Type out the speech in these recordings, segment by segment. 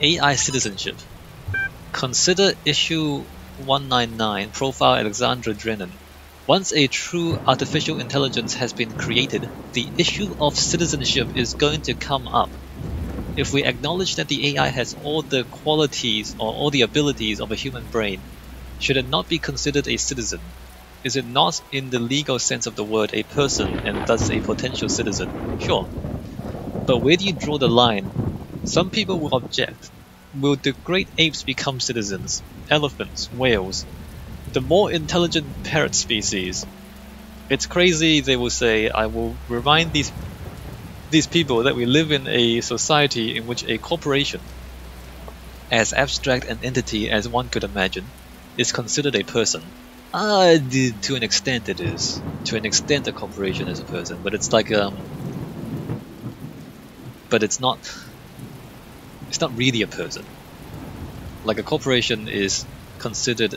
AI citizenship. Consider issue 199, Profile Alexandra Drennan. Once a true artificial intelligence has been created, the issue of citizenship is going to come up. If we acknowledge that the AI has all the qualities or all the abilities of a human brain, should it not be considered a citizen? Is it not, in the legal sense of the word, a person and thus a potential citizen? Sure. But where do you draw the line? Some people will object. Will the great apes become citizens? Elephants, whales, the more intelligent parrot species? It's crazy, they will say. I will remind these people that we live in a society in which a corporation, as abstract an entity as one could imagine, is considered a person. To an extent it is. To an extent a corporation is a person, but it's like but it's not really a person. Like a corporation is considered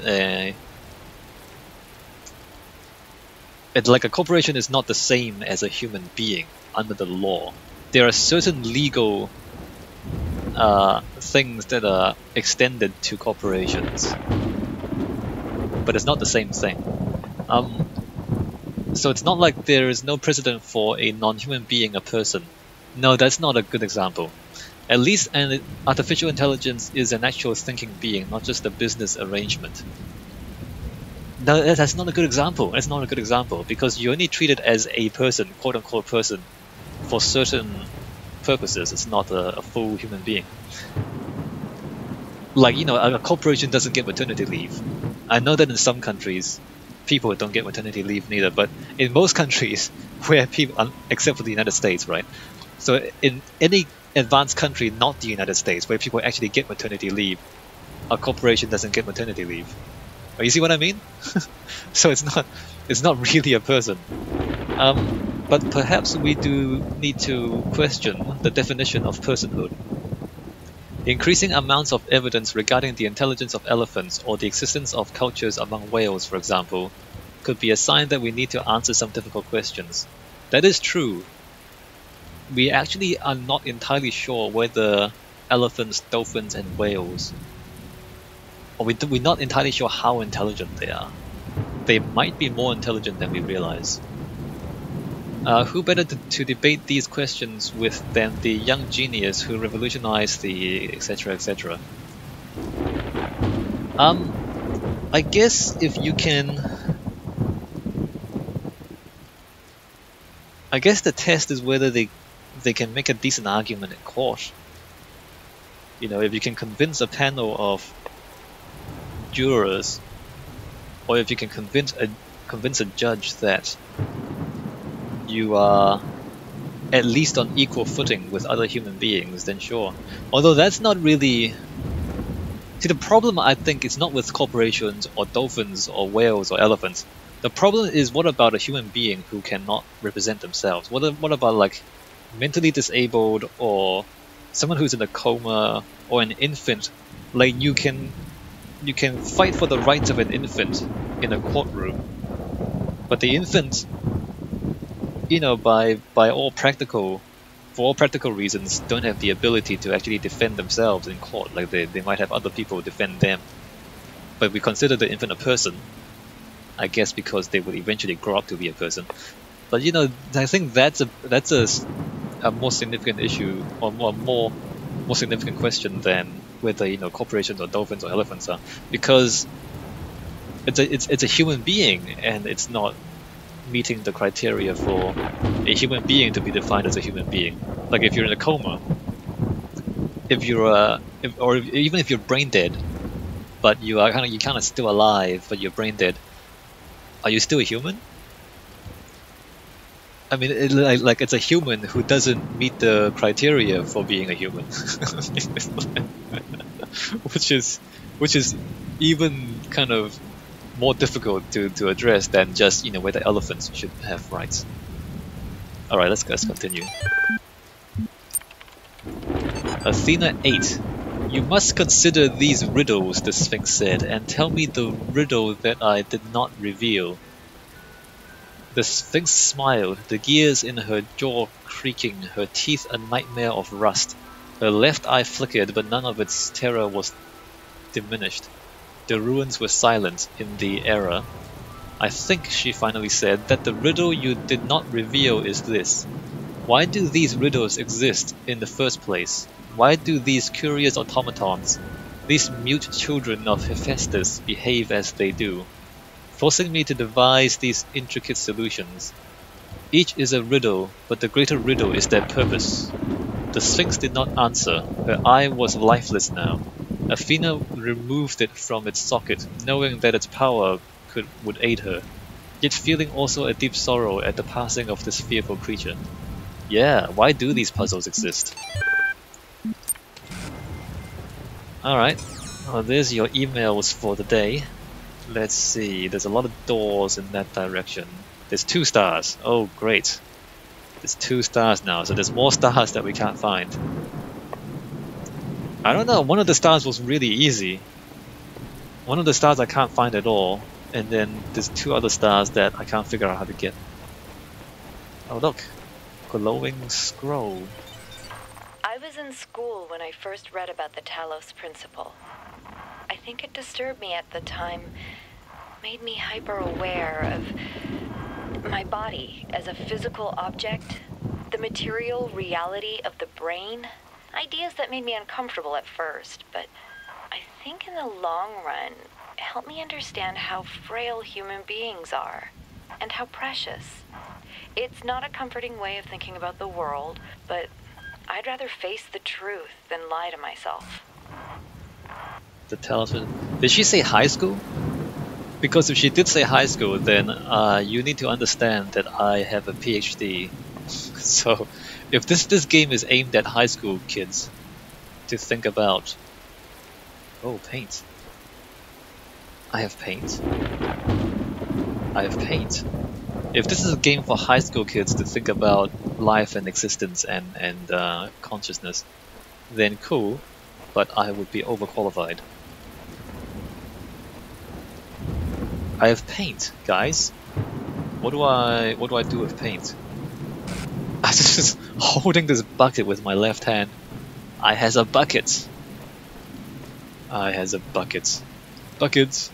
like a corporation is not the same as a human being under the law. There are certain legal things that are extended to corporations, but it's not the same thing. So it's not like there is no precedent for a non-human being a person. No, that's not a good example. At least an artificial intelligence is an actual thinking being, not just a business arrangement. No, that's not a good example. That's not a good example, because you only treat it as a person, quote-unquote person, for certain purposes. It's not a full human being. Like, you know, a corporation doesn't get maternity leave. I know that in some countries, people don't get maternity leave neither, but in most countries where people, except for the United States, right? So in any advanced country, not the United States, where people actually get maternity leave, a corporation doesn't get maternity leave. You see what I mean? So it's not really a person. But perhaps we do need to question the definition of personhood. Increasing amounts of evidence regarding the intelligence of elephants or the existence of cultures among whales, for example, could be a sign that we need to answer some difficult questions. That is true. We actually are not entirely sure whether elephants, dolphins, and whales, or we're not entirely sure how intelligent they are. They might be more intelligent than we realize. Who better to debate these questions with than the young genius who revolutionized the etc. etc. I guess if you can... I guess the test is whether they can make a decent argument in court. You know, if you can convince a panel of jurors, or if you can convince a judge that you are at least on equal footing with other human beings, then sure. Although that's not really... See, the problem, I think, is not with corporations or dolphins or whales or elephants. The problem is, what about a human being who cannot represent themselves? What about, like, mentally disabled, or someone who's in a coma, or an infant? Like, you can fight for the rights of an infant in a courtroom, but the infant, you know, for all practical reasons, don't have the ability to actually defend themselves in court. Like, they might have other people defend them, but we consider the infant a person, I guess, because they would eventually grow up to be a person. But, you know, I think that's a more significant issue, or more significant question than whether, you know, corporations or dolphins or elephants are, because it's a human being, and it's not meeting the criteria for a human being to be defined as a human being. Like, if you're in a coma, even if you're brain dead, but you are kind of still alive, but you're brain dead, are you still a human? I mean, it's a human who doesn't meet the criteria for being a human, which is even kind of more difficult to address than just, you know, whether elephants should have rights. All right, let's continue. Athena 8. You must consider these riddles, the Sphinx said, and tell me the riddle that I did not reveal. The Sphinx smiled, the gears in her jaw creaking, her teeth a nightmare of rust. Her left eye flickered, but none of its terror was diminished. The ruins were silent in the era. I think, she finally said, that the riddle you did not reveal is this. Why do these riddles exist in the first place? Why do these curious automatons, these mute children of Hephaestus, behave as they do, forcing me to devise these intricate solutions? Each is a riddle, but the greater riddle is their purpose. The Sphinx did not answer. Her eye was lifeless now. Athena removed it from its socket, knowing that its power would aid her, yet feeling also a deep sorrow at the passing of this fearful creature. Yeah, why do these puzzles exist? Alright, well, there's your emails for the day. Let's see, there's a lot of doors in that direction. There's 2 stars. Oh, great. There's 2 stars now, so there's more stars that we can't find. I don't know, one of the stars was really easy. One of the stars I can't find at all, and then there's 2 other stars that I can't figure out how to get. Oh look, glowing scroll. I was in school when I first read about the Talos Principle. I think it disturbed me at the time, made me hyper-aware of my body as a physical object, the material reality of the brain. Ideas that made me uncomfortable at first, but I think in the long run, it helped me understand how frail human beings are, and how precious. It's not a comforting way of thinking about the world, but I'd rather face the truth than lie to myself. The Talos. Did she say high school? Because if she did say high school, then you need to understand that I have a PhD. So, if this game is aimed at high school kids to think about... Oh, paint. I have paint. I have paint. If this is a game for high school kids to think about life and existence and consciousness, then cool, but I would be overqualified. I have paint, guys. What do I do with paint? I'm just holding this bucket with my left hand. I has a bucket. I has a bucket. Buckets.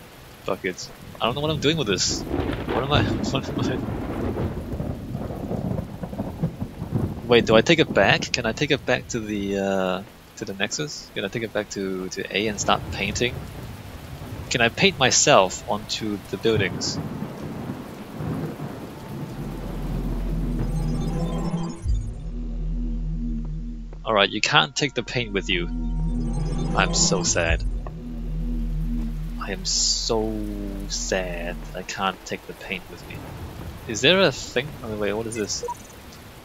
Buckets. I don't know what I'm doing with this. What am I? Wait, do I take it back? Can I take it back to the Nexus? Can I take it back to A and start painting? Can I paint myself onto the buildings? Alright, you can't take the paint with you. I'm so sad. I am so sad I can't take the paint with me. Is there a thing? Oh wait, what is this?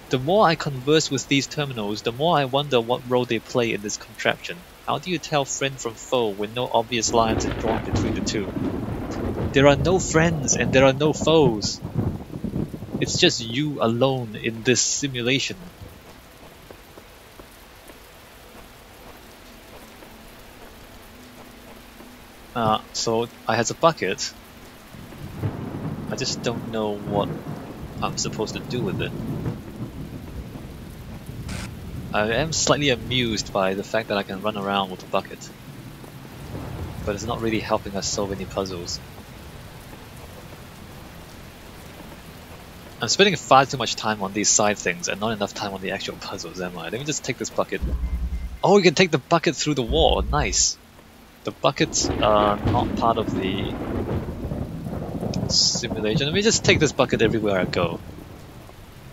The more I converse with these terminals, the more I wonder what role they play in this contraption. How do you tell friend from foe when no obvious lines are drawn between the two? There are no friends and there are no foes. It's just you alone in this simulation. So I has a bucket. I just don't know what I'm supposed to do with it. I am slightly amused by the fact that I can run around with a bucket, but it's not really helping us solve any puzzles. I'm spending far too much time on these side things and not enough time on the actual puzzles, am I? Let me just take this bucket. Oh, you can take the bucket through the wall, nice! The buckets are not part of the simulation. Let me just take this bucket everywhere I go,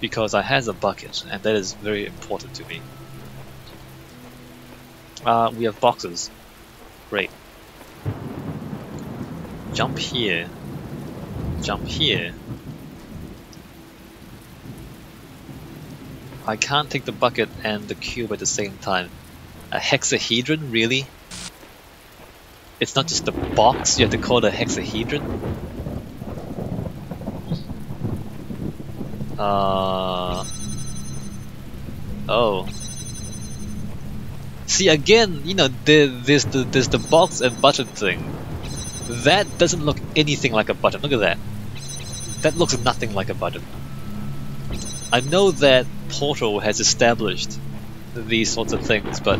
because I has a bucket, and that is very important to me. We have boxes. Great. Jump here. Jump here. I can't take the bucket and the cube at the same time. A hexahedron, really? It's not just the box, you have to call it a hexahedron? Oh. See, again, you know, there's the box and button thing. That doesn't look anything like a button. Look at that. That looks nothing like a button. I know that Portal has established these sorts of things, but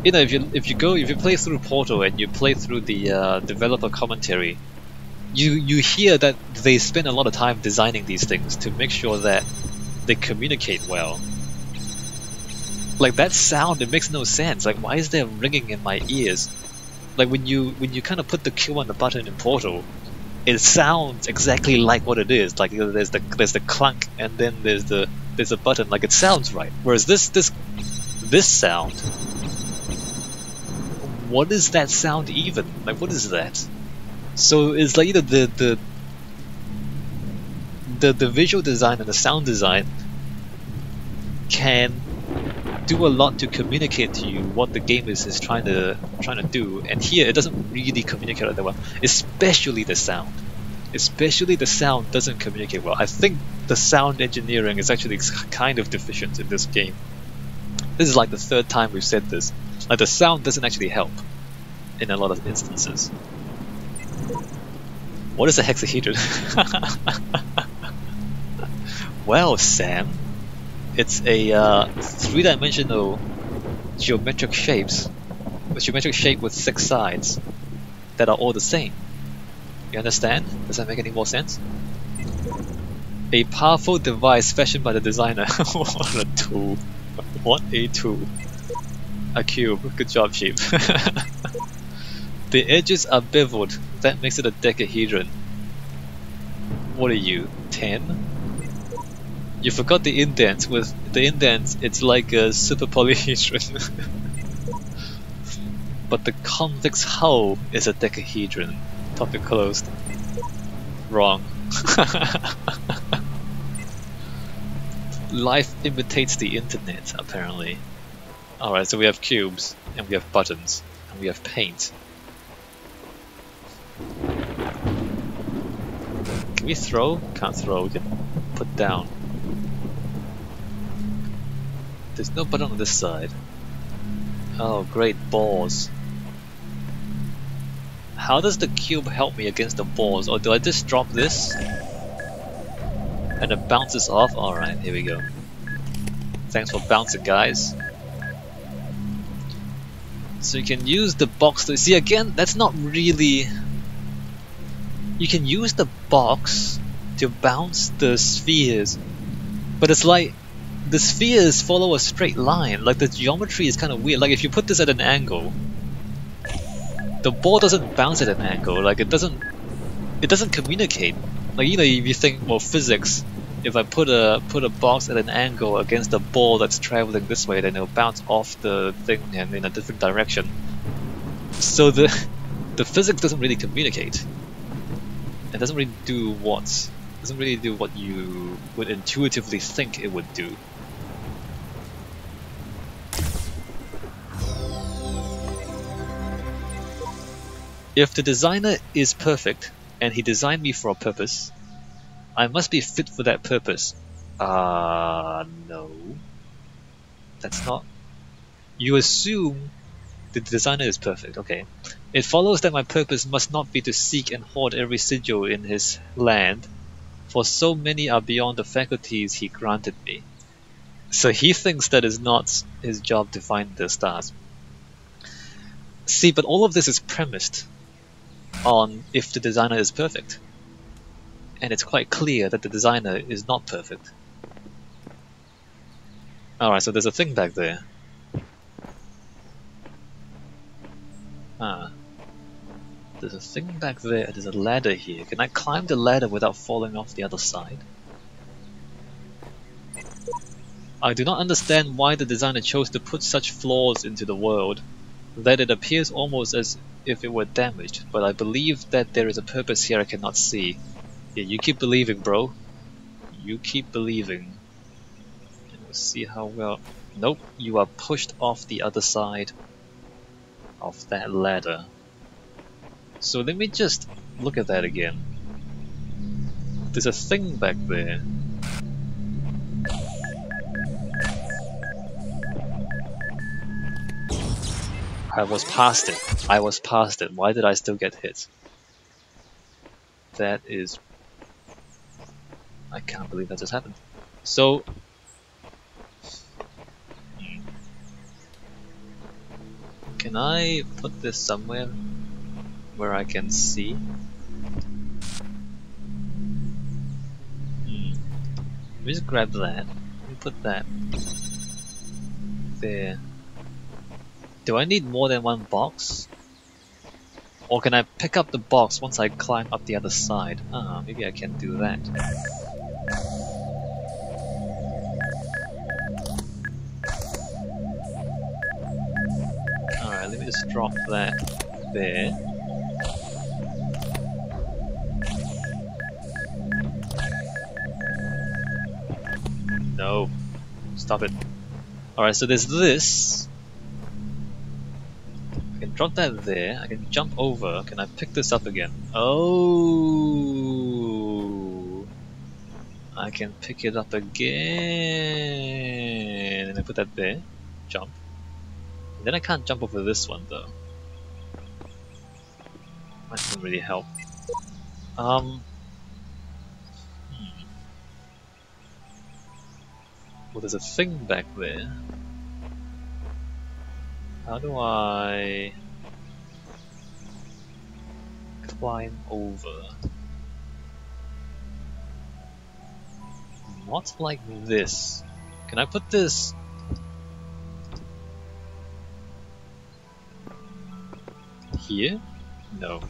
you know, if you play through Portal and you play through the developer commentary, you hear that they spend a lot of time designing these things to make sure that they communicate well. Like that sound, it makes no sense. Like, why is there ringing in my ears? Like when you kind of put the Q on the button in Portal, it sounds exactly like what it is. Like, you know, there's the clunk, and then there's a button. Like, it sounds right. Whereas this sound, what is that sound even? Like, what is that? So it's like, you know, the visual design and the sound design can do a lot to communicate to you what the game is trying to do, and here it doesn't really communicate that well. Especially the sound. Especially the sound doesn't communicate well. I think the sound engineering is actually kind of deficient in this game. This is like the third time we've said this. Like, the sound doesn't actually help in a lot of instances. What is a hexahedron? Well, Sam, it's a three-dimensional geometric shape with 6 sides that are all the same. You understand? Does that make any more sense? A powerful device fashioned by the designer. What a tool. What a tool. A cube. Good job, sheep. The edges are beveled. That makes it a decahedron. What are you, 10? You forgot the indents. With the indents, it's like a super polyhedron. But the convex hull is a decahedron. Topic closed. Wrong. Life imitates the internet, apparently. Alright, so we have cubes, and we have buttons, and we have paint. Can we throw? Can't throw, we can put down. There's no button on this side. Oh, great, balls. How does the cube help me against the balls? Or do I just drop this? And it bounces off? Alright, here we go. Thanks for bouncing, guys. So you can use the box to... See, again, that's not really... You can use the box to bounce the spheres, but it's like the spheres follow a straight line. Like, the geometry is kind of weird. Like, if you put this at an angle, the ball doesn't bounce at an angle. Like, it doesn't communicate. Like, you know, if you think, well, physics, if I put a box at an angle against a ball that's traveling this way, then it'll bounce off the thing and in a different direction. So the physics doesn't really communicate. It doesn't really do what you would intuitively think it would do. If the designer is perfect and he designed me for a purpose, I must be fit for that purpose. No. That's not... You assume the designer is perfect, okay. It follows that my purpose must not be to seek and hoard every sigil in his land, for so many are beyond the faculties he granted me. So he thinks that it's not his job to find the stars. See, but all of this is premised on if the designer is perfect. And it's quite clear that the designer is not perfect. Alright, so there's a thing back there. There's a thing back there, there's a ladder here. Can I climb the ladder without falling off the other side? I do not understand why the designer chose to put such flaws into the world, that it appears almost as if it were damaged, but I believe that there is a purpose here I cannot see. Yeah, you keep believing, bro. You keep believing. And we'll see how well... Nope, you are pushed off the other side of that ladder. So let me just look at that again. There's a thing back there. I was past it. I was past it. Why did I still get hit? That is... I can't believe that just happened. So... Can I put this somewhere where I can see? Let me just grab that. Let me put that there. Do I need more than one box? Or can I pick up the box once I climb up the other side? Ah, maybe I can do that. Alright, let me just drop that there. No. Stop it. Alright, so there's this. I can drop that there. I can jump over. Can I pick this up again? Oh, I can pick it up again. And I put that there. Jump. And then I can't jump over this one though. That doesn't really help. Well, there's a thing back there. How do I climb over? Not like this. Can I put this here? No.